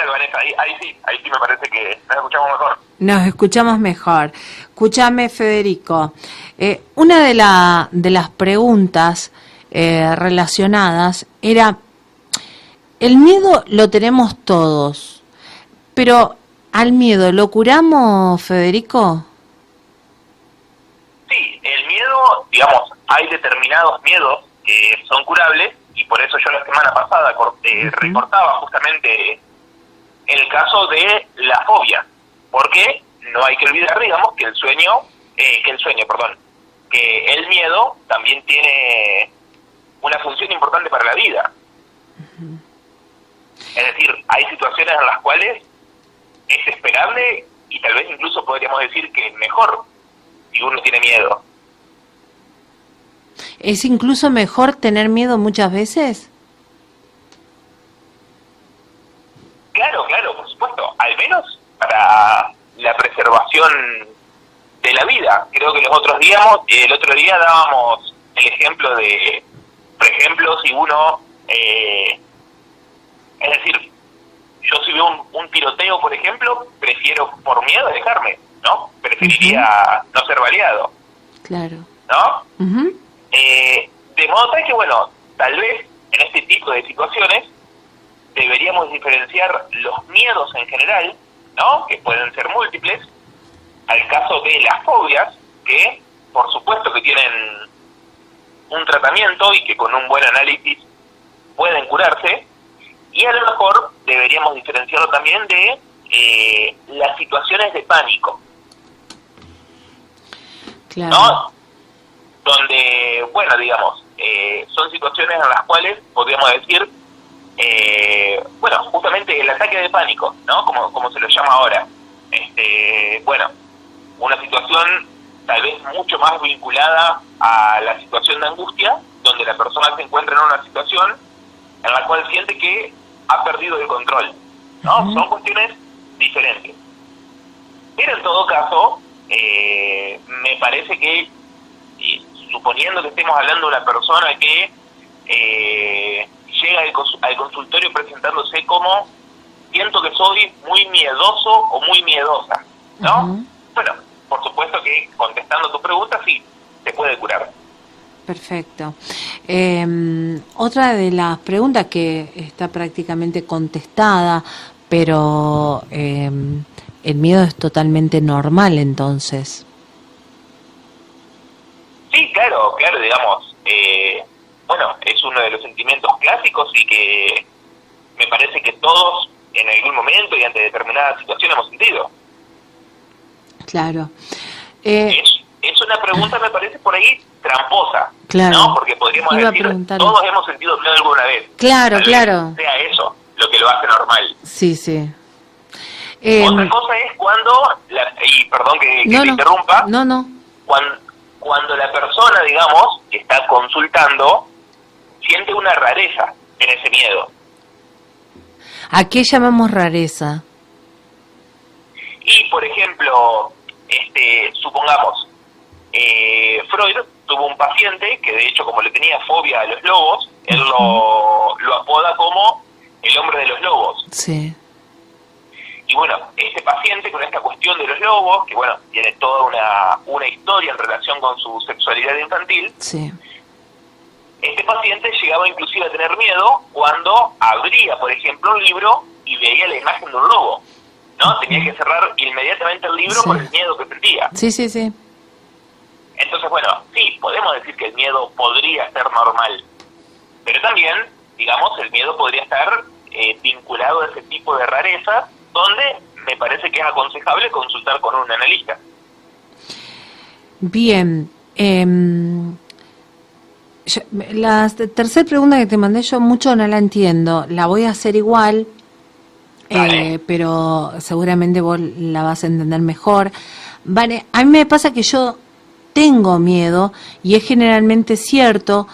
tal, Vanessa? Ahí sí me parece que nos escuchamos mejor. Nos escuchamos mejor. Escúchame, Federico. Una de las preguntas relacionadas era, el miedo lo tenemos todos, pero ¿al miedo lo curamos, Federico? Sí, el miedo, digamos, hay determinados miedos que son curables, y por eso yo la semana pasada recortaba justamente el caso de la fobia, porque no hay que olvidar, digamos, que que el miedo también tiene una función importante para la vida. Es decir, hay situaciones en las cuales es esperable y tal vez incluso podríamos decir que es mejor si uno tiene miedo. ¿Es incluso mejor tener miedo muchas veces? Claro, por supuesto, al menos para la preservación de la vida. Creo que el otro día dábamos el ejemplo de, por ejemplo, si uno, es decir, yo si veo un tiroteo, por ejemplo, prefiero por miedo alejarme, ¿no? Preferiría no ser baleado. Claro. ¿No? De modo tal que, bueno, tal vez en este tipo de situaciones deberíamos diferenciar los miedos en general, ¿no? Que pueden ser múltiples, al caso de las fobias, que por supuesto que tienen un tratamiento y que con un buen análisis pueden curarse, y a lo mejor deberíamos diferenciarlo también de las situaciones de pánico. Claro. ¿No? Donde, bueno, digamos, son situaciones en las cuales podríamos decir, bueno, justamente el ataque de pánico, ¿no? Como se lo llama ahora. Bueno, una situación tal vez mucho más vinculada a la situación de angustia, donde la persona se encuentra en una situación en la cual siente que ha perdido el control, ¿no? Son cuestiones diferentes. Pero en todo caso, me parece que, suponiendo que estemos hablando de una persona que llega al consultorio presentándose como siento que soy muy miedoso o muy miedosa, ¿no? Bueno, por supuesto que contestando tu pregunta sí, se puede curar. Perfecto. Otra de las preguntas que está prácticamente contestada, pero el miedo es totalmente normal entonces. Sí, claro, digamos, bueno, es uno de los sentimientos clásicos y que me parece que todos en algún momento y ante determinada situación hemos sentido. Claro. Es una pregunta, me parece, por ahí tramposa, claro, ¿no? Porque podríamos decir, todos hemos sentido miedo alguna vez. Claro, Tal claro. vez sea eso lo que lo hace normal. Sí, sí. Otra cosa es cuando, y perdón que te interrumpa, cuando la persona, digamos, que está consultando, siente una rareza en ese miedo. ¿A qué llamamos rareza? Y, por ejemplo, supongamos, Freud tuvo un paciente que, de hecho, como le tenía fobia a los lobos, él lo apoda como el hombre de los lobos. Sí. Y bueno, este paciente con esta cuestión de los lobos, que bueno, tiene toda una historia en relación con su sexualidad infantil, sí. Este paciente llegaba inclusive a tener miedo cuando abría, por ejemplo, un libro y veía la imagen de un lobo, ¿no? Tenía que cerrar inmediatamente el libro por el miedo que sentía. Sí, sí, sí. Entonces, bueno, sí, podemos decir que el miedo podría ser normal, pero también, digamos, el miedo podría estar vinculado a ese tipo de rarezas, donde me parece que es aconsejable consultar con un analista. Bien. La tercera pregunta que te mandé yo mucho no la entiendo. La voy a hacer igual, pero seguramente vos la vas a entender mejor. Vale, a mí me pasa que yo tengo miedo y es generalmente cierto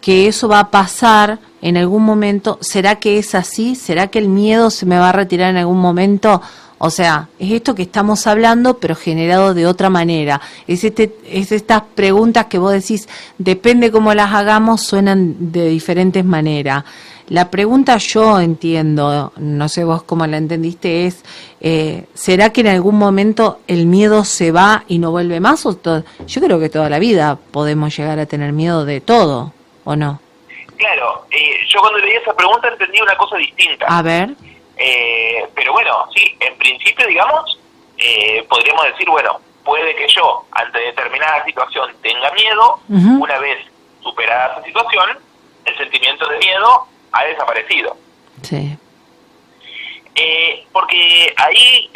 que eso va a pasar en algún momento. ¿Será que es así? ¿Será que el miedo se me va a retirar en algún momento? O sea, es esto que estamos hablando, pero generado de otra manera. Es estas preguntas que vos decís, depende cómo las hagamos, suenan de diferentes maneras. La pregunta yo entiendo, no sé vos cómo la entendiste, es ¿será que en algún momento el miedo se va y no vuelve más? Yo creo que toda la vida podemos llegar a tener miedo de todo, ¿o no? Claro, yo cuando leí esa pregunta entendí una cosa distinta. A ver. Pero bueno, sí, en principio, digamos, podríamos decir, bueno, puede que yo, ante determinada situación, tenga miedo. Una vez superada esa situación, el sentimiento de miedo ha desaparecido. Sí. Porque ahí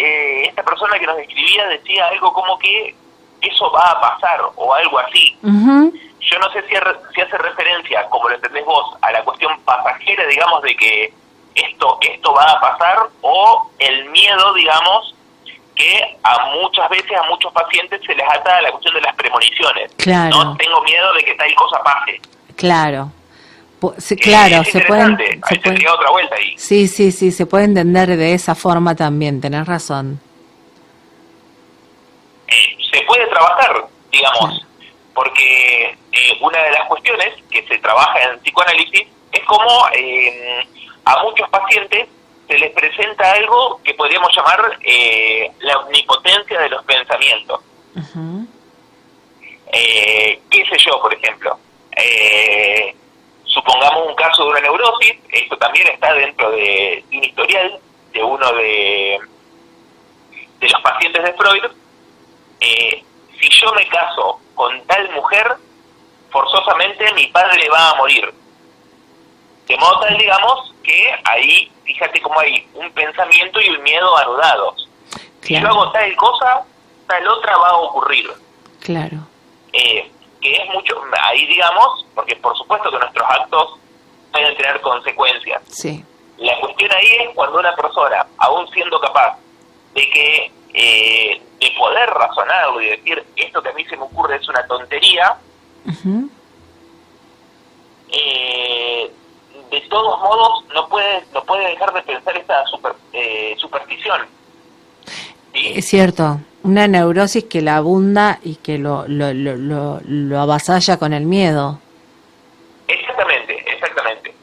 esta persona que nos escribía decía algo como que eso va a pasar o algo así. Yo no sé si hace referencia, como lo entendés vos, a la cuestión pasajera, digamos, de que esto va a pasar, o el miedo, digamos, que muchas veces a muchos pacientes se les ata a la cuestión de las premoniciones. Claro. No tengo miedo de que tal cosa pase. Claro. Claro, se puede. Ahí tendría otra vuelta ahí. Sí, se puede entender de esa forma también, tenés razón. Se puede trabajar, digamos, porque una de las cuestiones que se trabaja en psicoanálisis es como a muchos pacientes se les presenta algo que podríamos llamar la omnipotencia de los pensamientos. ¿Qué sé yo, por ejemplo? Supongamos un caso de una neurosis, esto también está dentro de un historial de uno de los pacientes de Freud. Si yo me caso con tal mujer, forzosamente mi padre va a morir. De modo tal, digamos, que ahí, fíjate cómo hay un pensamiento y un miedo anudados. Claro. Si yo hago tal cosa, tal otra va a ocurrir. Claro. Que es mucho, ahí digamos, porque por supuesto que nuestros actos pueden tener consecuencias. Sí. La cuestión ahí es cuando una persona, aún siendo capaz de que de poder razonarlo y decir esto que a mí se me ocurre es una tontería, de todos modos no puede dejar de pensar esta superstición. ¿Sí? Es cierto, una neurosis que la abunda y que lo avasalla con el miedo. Exactamente.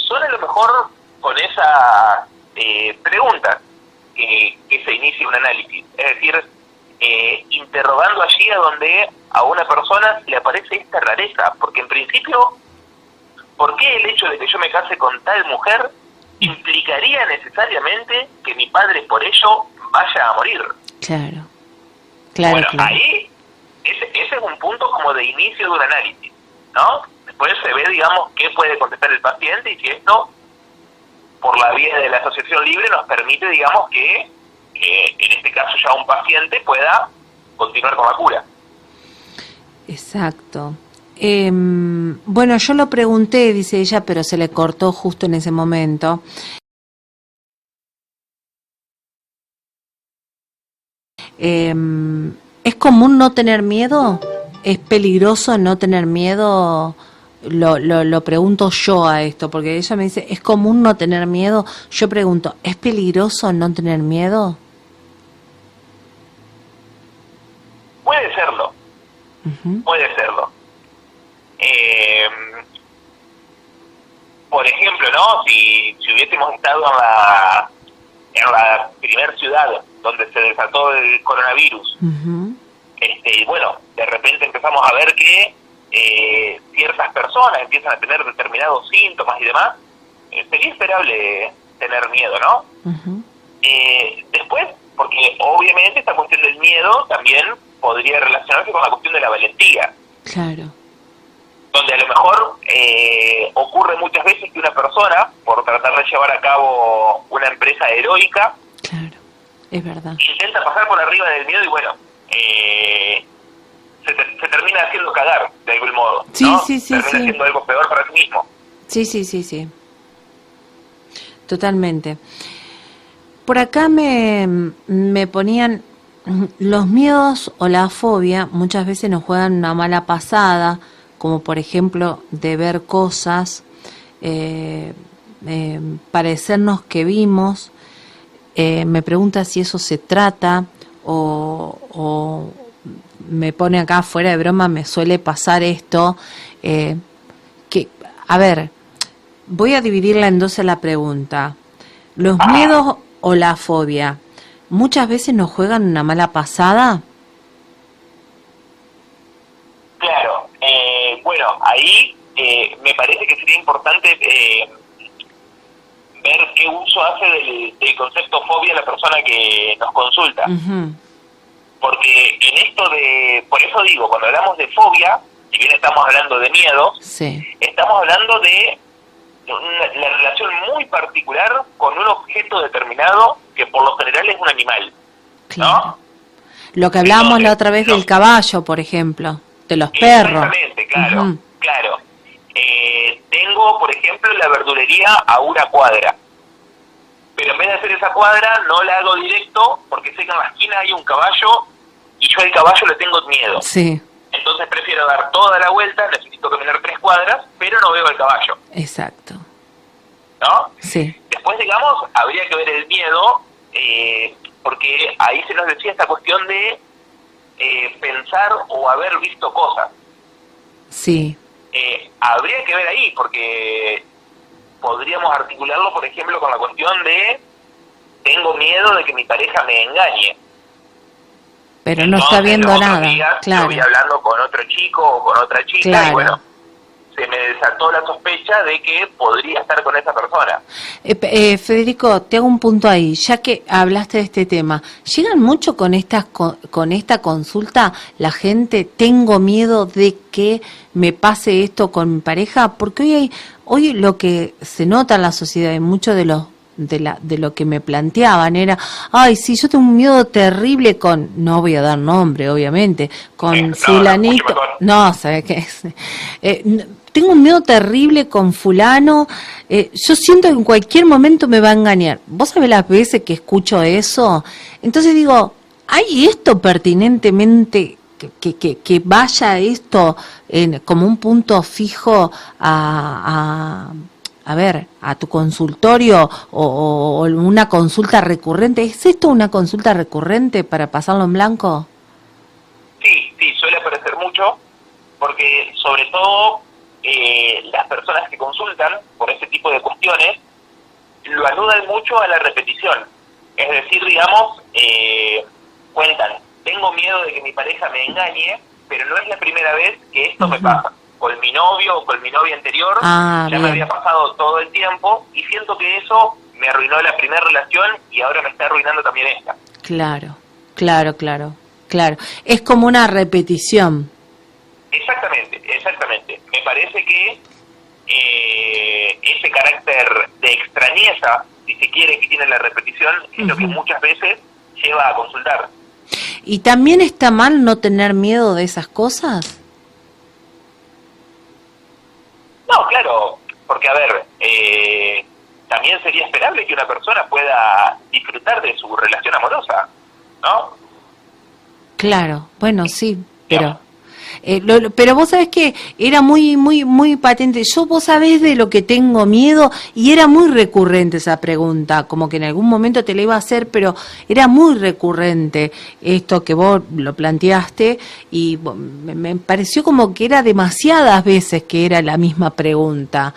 Son a lo mejor con esas preguntas que se inicia un análisis, es decir, interrogando allí a donde a una persona le aparece esta rareza, porque en principio, ¿por qué el hecho de que yo me case con tal mujer implicaría necesariamente que mi padre por ello vaya a morir? Claro. Bueno, ahí ese es un punto como de inicio de un análisis, ¿no? Después se ve, digamos, qué puede contestar el paciente y si esto, por la vía de la asociación libre, nos permite, digamos, que en este caso ya un paciente pueda continuar con la cura. Exacto. Bueno, yo lo pregunté, dice ella, pero se le cortó justo en ese momento. ¿Es común no tener miedo? ¿Es peligroso no tener miedo? Lo pregunto yo a esto, porque ella me dice, ¿es común no tener miedo? Yo pregunto, ¿es peligroso no tener miedo? Puede serlo. Puede serlo. Por ejemplo, ¿no? Si hubiésemos estado en la primer ciudad donde se desató el coronavirus, y bueno, de repente empezamos a ver que ciertas personas empiezan a tener determinados síntomas y demás, sería esperable tener miedo, ¿no? Después, porque obviamente esta cuestión del miedo también podría relacionarse con la cuestión de la valentía. Claro. Donde a lo mejor ocurre muchas veces que una persona, por tratar de llevar a cabo una empresa heroica, claro, es verdad, intenta pasar por arriba del miedo y bueno, se termina haciendo cagar de algún modo, sí, ¿no? Sí, termina haciendo algo peor para sí mismo. Sí. Totalmente. Por acá me ponían, los miedos o la fobia muchas veces nos juegan una mala pasada, como por ejemplo de ver cosas, parecernos que vimos. Me pregunta si eso se trata o me pone acá fuera de broma, me suele pasar esto, que, a ver, voy a dividirla en dos a la pregunta. ¿Los Ah, miedos o la fobia muchas veces nos juegan una mala pasada? claro. Bueno, ahí me parece que sería importante ver qué uso hace del concepto fobia la persona que nos consulta. Ujú. Porque en esto por eso digo, cuando hablamos de fobia, si bien estamos hablando de miedo, Sí, estamos hablando de la relación muy particular con un objeto determinado que por lo general es un animal, claro. ¿no? Lo que hablábamos la Entonces, otra vez del caballo, por ejemplo, de los perros. exactamente, claro, Ujú. claro. Tengo, por ejemplo, la verdulería a una cuadra, pero en vez de hacer esa cuadra no la hago directo porque sé que en la esquina hay un caballo y yo al caballo le tengo miedo. Sí, Entonces prefiero dar toda la vuelta, necesito caminar 3 cuadras, pero no veo al caballo, exacto. ¿no? Sí, Después, digamos, habría que ver el miedo, porque ahí se nos decía esta cuestión de pensar o haber visto cosas. sí. Habría que ver ahí, porque podríamos articularlo, por ejemplo, con la cuestión de tengo miedo de que mi pareja me engañe. Pero no está Entonces, viendo los otros nada. días yo Claro, voy hablando con otro chico o con otra chica claro. y bueno, se me desató la sospecha de que podría estar con esa persona. Federico, te hago un punto ahí, ya que hablaste de este tema. ¿Llegan mucho con con esta consulta la gente? Tengo miedo de que me pase esto con mi pareja, porque hoy lo que se nota en la sociedad y mucho de lo que me planteaban era, ay, sí, yo tengo un miedo terrible con, no voy a dar nombre, obviamente, con No, mucho fulanito, mejor. no, ¿sabes qué es? Tengo un miedo terrible con fulano, yo siento que en cualquier momento me va a engañar. ¿Vos sabés las veces que escucho eso? Entonces digo, ¿hay esto pertinentemente que vaya esto como un punto fijo a ver, a tu consultorio o una consulta recurrente? ¿Es esto una consulta recurrente para pasarlo en blanco? Sí, suele aparecer mucho, porque sobre todo las personas que consultan por este tipo de cuestiones lo anudan mucho a la repetición. Es decir, digamos, cuentan, tengo miedo de que mi pareja me engañe, pero no es la primera vez que esto me pasa. Con mi novio o con mi novia anterior Ah, ya bien. me había pasado todo el tiempo y siento que eso me arruinó la primera relación y ahora me está arruinando también esta. Claro, claro, claro, claro. Es como una repetición. Exactamente. Me parece que ese carácter de extrañeza, si se quiere, que tiene la repetición, es lo que muchas veces lleva a consultar. ¿Y también está mal no tener miedo de esas cosas? No, claro, porque a ver, también sería esperable que una persona pueda disfrutar de su relación amorosa, ¿no? Claro, bueno, sí, Digamos. pero vos sabés que era muy patente. Vos sabés de lo que tengo miedo, y era muy recurrente esa pregunta, como que en algún momento te la iba a hacer, pero era muy recurrente esto que vos lo planteaste, y me pareció como que era demasiadas veces que era la misma pregunta.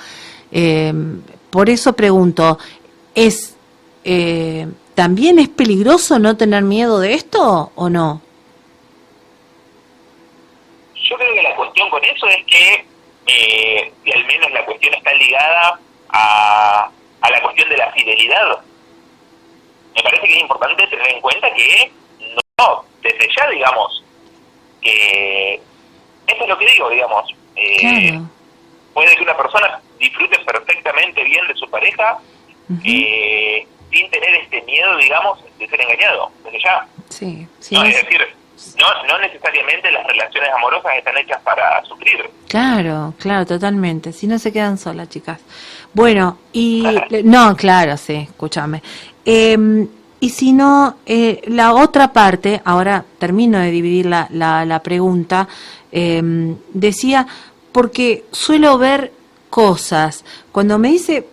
Por eso pregunto, ¿también es peligroso no tener miedo de esto o no? Yo creo que la cuestión con eso es que, si al menos la cuestión está ligada a la cuestión de la fidelidad, me parece que es importante tener en cuenta que no, desde ya, digamos, que eso es lo que digo, digamos, Claro. puede que una persona disfrute perfectamente bien de su pareja, sin tener este miedo, digamos, de ser engañado, desde ya. Sí, sí. No, es decir, no necesariamente las relaciones amorosas están hechas para sufrir. Claro, claro, totalmente. Si no se quedan solas, chicas. Bueno, no, claro, sí, escúchame. Y si no, la otra parte, ahora termino de dividir la pregunta, decía, porque suelo ver cosas. Cuando me dice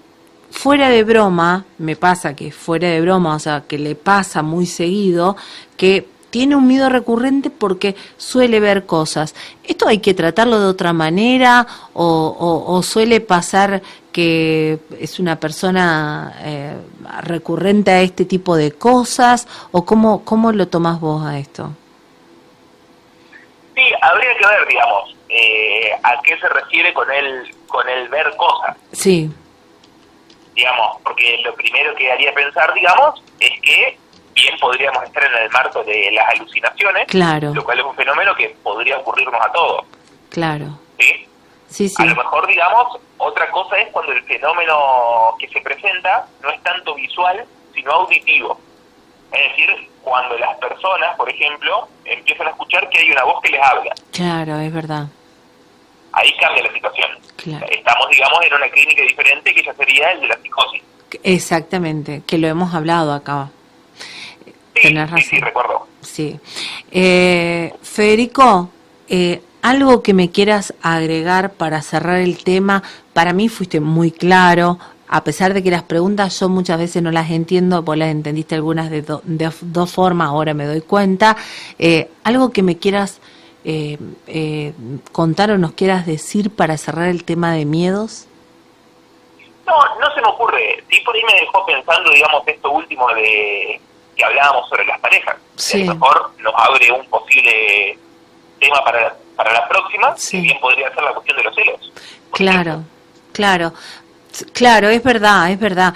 fuera de broma, me pasa que fuera de broma, o sea, que le pasa muy seguido, que tiene un miedo recurrente porque suele ver cosas. ¿Esto hay que tratarlo de otra manera o suele pasar que es una persona recurrente a este tipo de cosas, o cómo lo tomás vos a esto? Sí, habría que ver, digamos, a qué se refiere con el ver cosas. Sí. Digamos, porque lo primero que haría pensar, digamos, es que bien podríamos estar en el marco de las alucinaciones, Claro. lo cual es un fenómeno que podría ocurrirnos a todos. Claro. ¿Sí? Sí, sí. A lo mejor, digamos, otra cosa es cuando el fenómeno que se presenta no es tanto visual, sino auditivo. Es decir, cuando las personas, por ejemplo, empiezan a escuchar que hay una voz que les habla. Claro, es verdad. Ahí cambia la situación. Claro. Estamos, digamos, en una clínica diferente que ya sería el de la psicosis. Exactamente, que lo hemos hablado acá. Sí, Tenés razón. sí, recuerdo. Sí. Federico, algo que me quieras agregar para cerrar el tema. Para mí fuiste muy claro, a pesar de que las preguntas yo muchas veces no las entiendo, vos las entendiste algunas de dos formas, ahora me doy cuenta. Algo que me quieras contar o nos quieras decir para cerrar el tema de miedos. No se me ocurre. Sí, por ahí me dejó pensando, digamos, esto último de que hablábamos sobre las parejas. Sí. A lo mejor nos abre un posible tema para la próxima, Sí. que bien podría ser la cuestión de los celos. Claro, claro. Claro, es verdad, es verdad.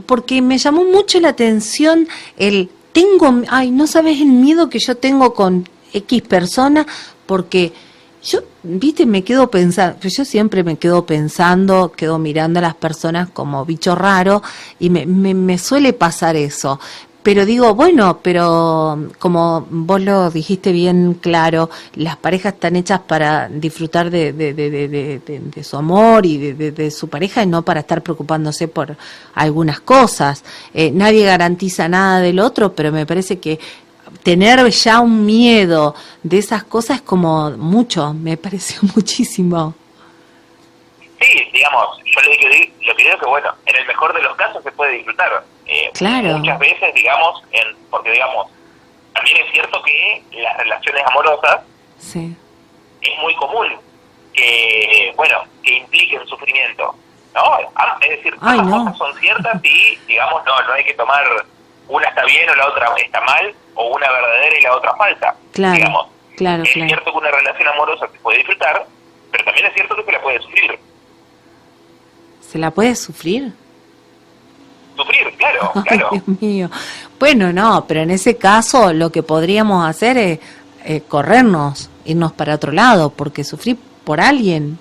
Porque me llamó mucho la atención no sabes el miedo que yo tengo con X persona, porque yo, viste, me quedo pensando, yo siempre me quedo pensando, quedo mirando a las personas como bicho raro, y me suele pasar eso. Pero digo, bueno, pero como vos lo dijiste bien claro, las parejas están hechas para disfrutar de su amor y de su pareja, y no para estar preocupándose por algunas cosas. Nadie garantiza nada del otro, pero me parece que tener ya un miedo de esas cosas es como mucho, me pareció muchísimo. Sí, digamos, yo lo que digo que, bueno, en el mejor de los casos se puede disfrutar. Claro. Muchas veces, digamos, porque, digamos, también es cierto que las relaciones amorosas Sí. es muy común que, bueno, que impliquen sufrimiento, ¿no? Es decir, Ay, ambas no. cosas son ciertas y, digamos, no hay que tomar una está bien o la otra está mal, o una verdadera y la otra falsa. Claro, Digamos, claro, es claro. cierto que una relación amorosa se puede disfrutar, pero también es cierto que se la puede sufrir. ¿Se la puede sufrir? Sufrir, claro, Ay, claro. Dios mío. Bueno, no, pero en ese caso lo que podríamos hacer es corrernos, irnos para otro lado, porque sufrir por alguien.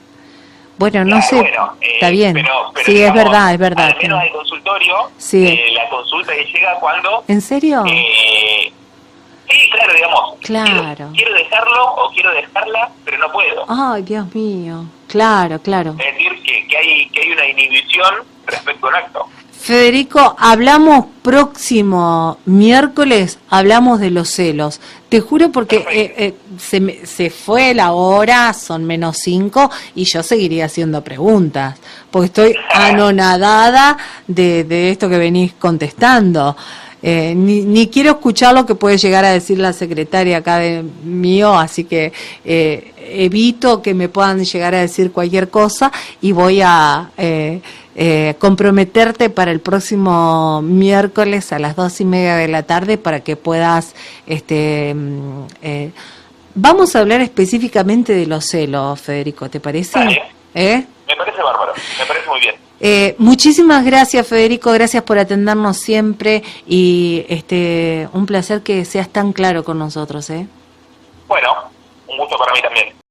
Bueno, no Claro, sé, bueno, está bien. pero Sí, digamos, es verdad. Al menos el consultorio, Sí. la consulta que llega cuando... ¿En serio? Sí, claro, digamos. Claro. Quiero dejarlo o quiero dejarla, pero no puedo. Ay, Dios mío. Claro, claro. Es decir, que hay una inhibición respecto a un acto. Federico, hablamos próximo miércoles, hablamos de los celos. Te juro porque se fue la hora, son -5, y yo seguiría haciendo preguntas, porque estoy anonadada de esto que venís contestando. Ni quiero escuchar lo que puede llegar a decir la secretaria acá de mío, así que evito que me puedan llegar a decir cualquier cosa, y voy a comprometerte para el próximo miércoles a las 2:30 de la tarde para que puedas, vamos a hablar específicamente de los celos, Federico, ¿te parece? Dale. ¿Eh? Me parece bárbaro, me parece muy bien. Muchísimas gracias, Federico, gracias por atendernos siempre, y un placer que seas tan claro con nosotros, ¿eh? Bueno, un gusto para mí también.